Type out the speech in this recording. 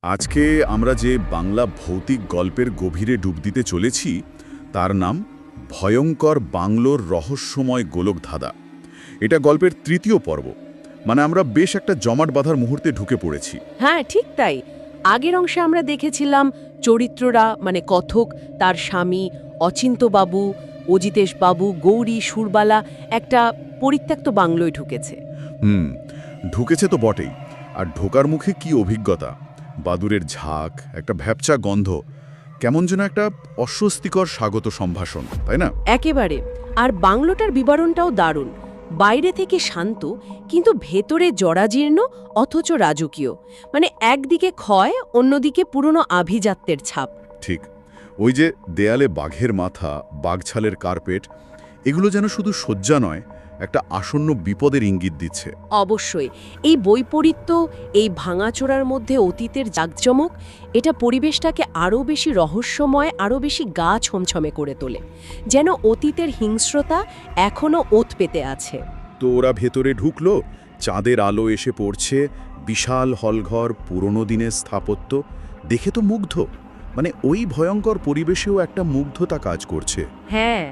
আজকে আমরা যে বাংলা ভৌতিক গল্পের গভীরে ডুব দিতে চলেছি তার নাম ভয়ঙ্কর বাংলোর রহস্যময় গোলকধাঁধা। এটা গল্পের তৃতীয় পর্ব, মানে আমরা বেশ একটা জমাট বাঁধার মুহূর্তে ঢুকে পড়েছি। হ্যাঁ, ঠিক তাই। আগের অংশে আমরা দেখেছিলাম চরিত্ররা, মানে কথক, তার স্বামী অচিন্ত্যবাবু, অজিতেশবাবু, গৌরী, সুরবালা একটা পরিত্যক্ত বাংলোয় ঢুকেছে। ঢুকেছে তো বটেই, আর ঢোকার মুখে কি অভিজ্ঞতা! বাদুরের ঝাঁক, একটা ভ্যাপচা গন্ধ, কেমন যেন একটা অস্বস্তিকর স্বাগত সম্ভাষণ, তাই না? একেবারে। আর বাংলোটার বিবরণটাও দারুণ। বাইরে থেকে শান্ত, কিন্তু ভেতরে জরাজীর্ণ, অথচ রাজকীয়। মানে একদিকে ক্ষয়, অন্যদিকে পুরনো আভিজাত্যের ছাপ। ঠিক, ওই যে দেয়ালে বাঘের মাথা, বাঘছালের কার্পেট, এগুলো যেন শুধু সজ্জা নয়, একটা আসন্ন বিপদের ইঙ্গিত দিচ্ছে। অবশ্যই। এই বৈপরীত্য, এই ভাঙাচোরার মধ্যে অতীতের জাঁকজমক, এটা পরিবেশটাকে আরও বেশি রহস্যময়, আরও বেশি গা ছমছমে করে তোলে। যেন অতীতের হিংস্রতা এখনও ওত পেতে আছে। তো ওরা ভেতরে ঢুকলো, চাঁদের আলো এসে পড়ছে, বিশাল হলঘর, পুরনো দিনের স্থাপত্য, দেখে তো মুগ্ধ। মানে ওই ভয়ঙ্কর পরিবেশেও একটা মুগ্ধতা কাজ করছে। হ্যাঁ।